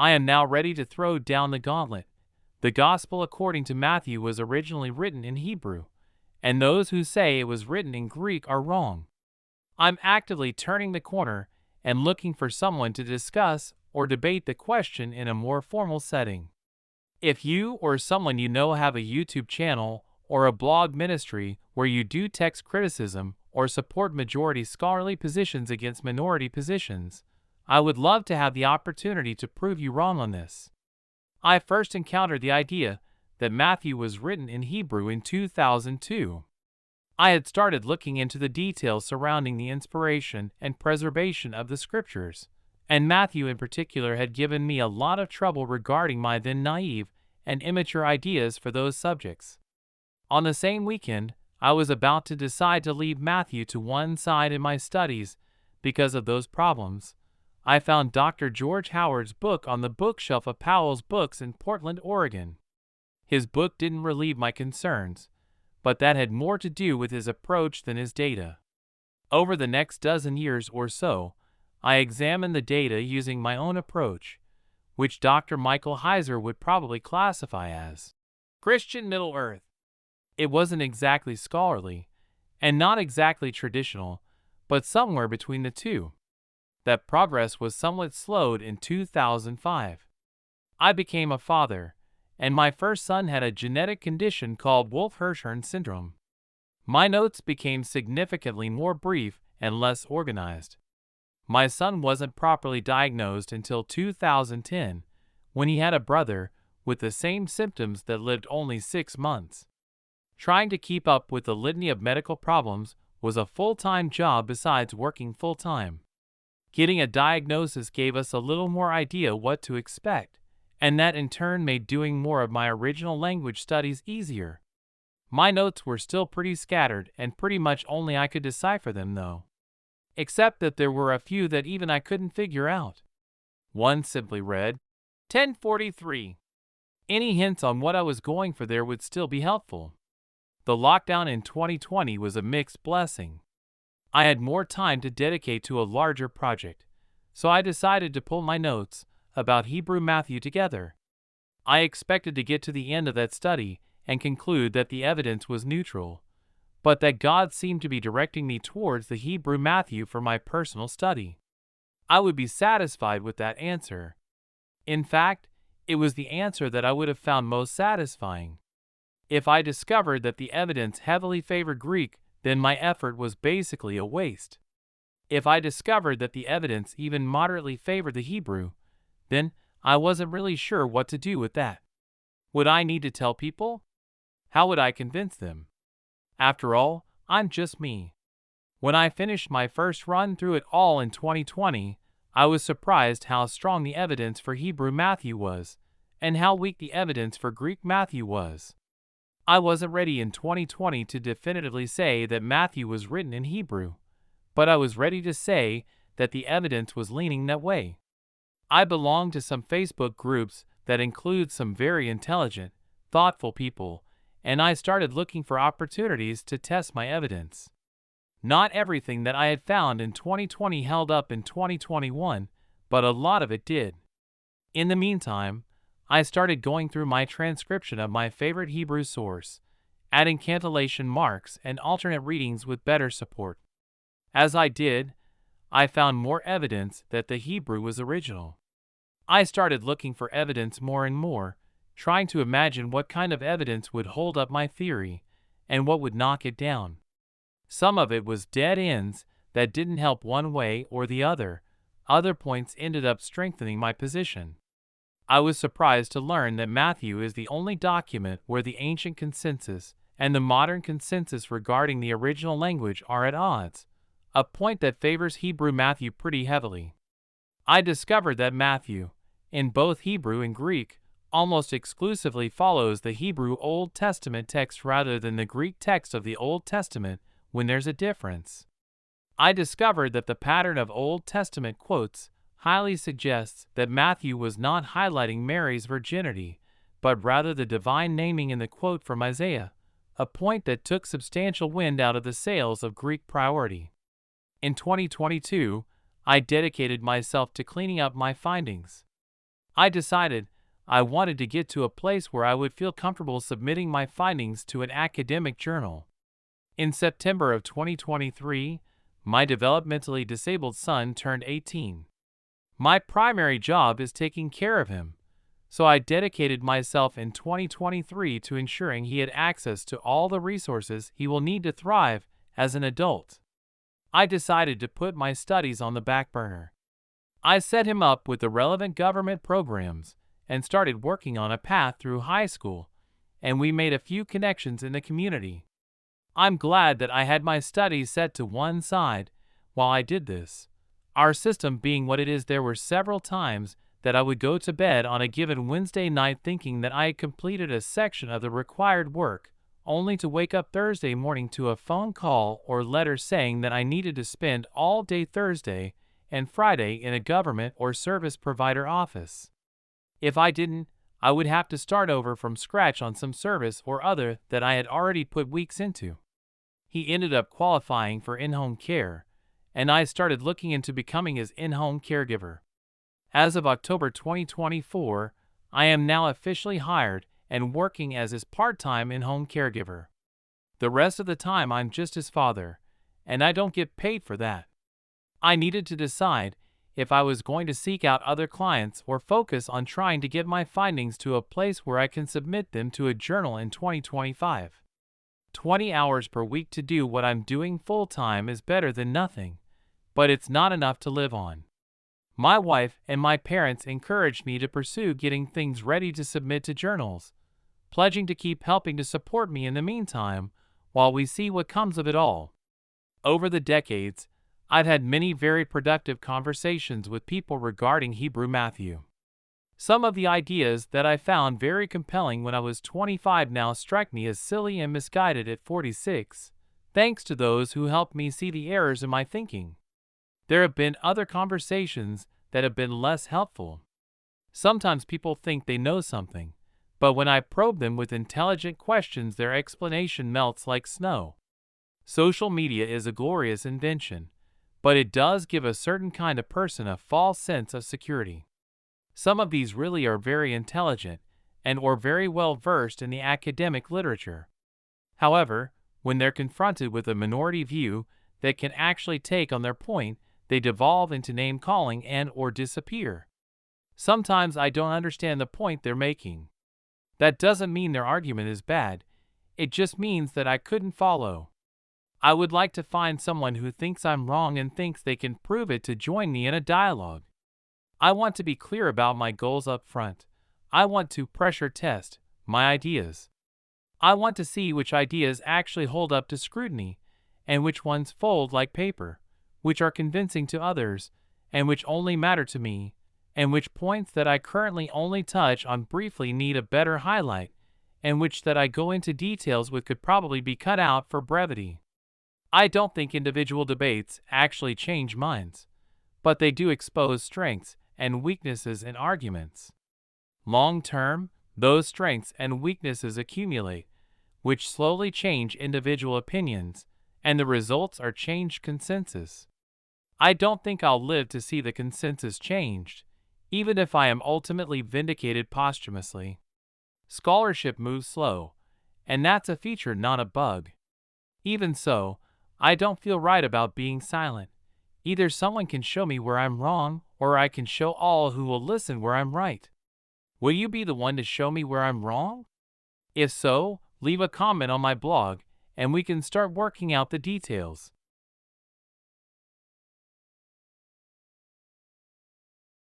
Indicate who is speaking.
Speaker 1: I am now ready to throw down the gauntlet. The Gospel according to Matthew was originally written in Hebrew, and those who say it was written in Greek are wrong. I'm actively turning the corner and looking for someone to discuss or debate the question in a more formal setting. If you or someone you know have a YouTube channel or a blog ministry where you do text criticism or support majority scholarly positions against minority positions, I would love to have the opportunity to prove you wrong on this. I first encountered the idea that Matthew was written in Hebrew in 2002. I had started looking into the details surrounding the inspiration and preservation of the scriptures, and Matthew in particular had given me a lot of trouble regarding my then naive and immature ideas for those subjects. On the same weekend, I was about to decide to leave Matthew to one side in my studies because of those problems. I found Dr. George Howard's book on the bookshelf of Powell's Books in Portland, Oregon. His book didn't relieve my concerns, but that had more to do with his approach than his data. Over the next dozen years or so, I examined the data using my own approach, which Dr. Michael Heiser would probably classify as Christian Middle Earth. It wasn't exactly scholarly, and not exactly traditional, but somewhere between the two. That progress was somewhat slowed in 2005. I became a father, and my first son had a genetic condition called Wolff-Hirschhorn syndrome. My notes became significantly more brief and less organized. My son wasn't properly diagnosed until 2010, when he had a brother with the same symptoms that lived only 6 months. Trying to keep up with the litany of medical problems was a full-time job besides working full-time. Getting a diagnosis gave us a little more idea what to expect, and that in turn made doing more of my original language studies easier. My notes were still pretty scattered and pretty much only I could decipher them though. Except that there were a few that even I couldn't figure out. One simply read, 1043. Any hints on what I was going for there would still be helpful. The lockdown in 2020 was a mixed blessing. I had more time to dedicate to a larger project, so I decided to pull my notes about Hebrew Matthew together. I expected to get to the end of that study and conclude that the evidence was neutral, but that God seemed to be directing me towards the Hebrew Matthew for my personal study. I would be satisfied with that answer. In fact, it was the answer that I would have found most satisfying. If I discovered that the evidence heavily favored Greek, then my effort was basically a waste. If I discovered that the evidence even moderately favored the Hebrew, then I wasn't really sure what to do with that. Would I need to tell people? How would I convince them? After all, I'm just me. When I finished my first run through it all in 2020, I was surprised how strong the evidence for Hebrew Matthew was, and how weak the evidence for Greek Matthew was. I wasn't ready in 2020 to definitively say that Matthew was written in Hebrew, but I was ready to say that the evidence was leaning that way. I belong to some Facebook groups that include some very intelligent, thoughtful people, and I started looking for opportunities to test my evidence. Not everything that I had found in 2020 held up in 2021, but a lot of it did. In the meantime, I started going through my transcription of my favorite Hebrew source, adding cantillation marks and alternate readings with better support. As I did, I found more evidence that the Hebrew was original. I started looking for evidence more and more, trying to imagine what kind of evidence would hold up my theory and what would knock it down. Some of it was dead ends that didn't help one way or the other. Other points ended up strengthening my position. I was surprised to learn that Matthew is the only document where the ancient consensus and the modern consensus regarding the original language are at odds, a point that favors Hebrew Matthew pretty heavily. I discovered that Matthew, in both Hebrew and Greek, almost exclusively follows the Hebrew Old Testament text rather than the Greek text of the Old Testament when there's a difference. I discovered that the pattern of Old Testament quotes highly suggests that Matthew was not highlighting Mary's virginity, but rather the divine naming in the quote from Isaiah, a point that took substantial wind out of the sails of Greek priority. In 2022, I dedicated myself to cleaning up my findings. I decided I wanted to get to a place where I would feel comfortable submitting my findings to an academic journal. In September of 2023, my developmentally disabled son turned 18. My primary job is taking care of him, so I dedicated myself in 2023 to ensuring he had access to all the resources he will need to thrive as an adult. I decided to put my studies on the back burner. I set him up with the relevant government programs and started working on a path through high school, and we made a few connections in the community. I'm glad that I had my studies set to one side while I did this. Our system being what it is, there were several times that I would go to bed on a given Wednesday night thinking that I had completed a section of the required work, only to wake up Thursday morning to a phone call or letter saying that I needed to spend all day Thursday and Friday in a government or service provider office. If I didn't, I would have to start over from scratch on some service or other that I had already put weeks into. He ended up qualifying for in-home care, and I started looking into becoming his in-home caregiver. As of October 2024, I am now officially hired and working as his part-time in-home caregiver. The rest of the time I'm just his father, and I don't get paid for that. I needed to decide if I was going to seek out other clients or focus on trying to get my findings to a place where I can submit them to a journal in 2025. 20 hours per week to do what I'm doing full-time is better than nothing, but it's not enough to live on. My wife and my parents encouraged me to pursue getting things ready to submit to journals, pledging to keep helping to support me in the meantime while we see what comes of it all. Over the decades, I've had many very productive conversations with people regarding Hebrew Matthew. Some of the ideas that I found very compelling when I was 25 now strike me as silly and misguided at 46, thanks to those who helped me see the errors in my thinking. There have been other conversations that have been less helpful. Sometimes people think they know something, but when I probe them with intelligent questions, their explanation melts like snow. Social media is a glorious invention, but it does give a certain kind of person a false sense of security. Some of these really are very intelligent and or very well versed in the academic literature. However, when they're confronted with a minority view that can actually take on their point, they devolve into name-calling and or disappear. Sometimes I don't understand the point they're making. That doesn't mean their argument is bad, it just means that I couldn't follow. I would like to find someone who thinks I'm wrong and thinks they can prove it to join me in a dialogue. I want to be clear about my goals up front. I want to pressure test my ideas. I want to see which ideas actually hold up to scrutiny, and which ones fold like paper, which are convincing to others, and which only matter to me, and which points that I currently only touch on briefly need a better highlight, and which that I go into details with could probably be cut out for brevity. I don't think individual debates actually change minds, but they do expose strengths and weaknesses in arguments. Long term, those strengths and weaknesses accumulate, which slowly change individual opinions, and the results are changed consensus. I don't think I'll live to see the consensus changed, even if I am ultimately vindicated posthumously. Scholarship moves slow, and that's a feature, not a bug. Even so, I don't feel right about being silent. Either someone can show me where I'm wrong, or I can show all who will listen where I'm right. Will you be the one to show me where I'm wrong? If so, leave a comment on my blog, and we can start working out the details.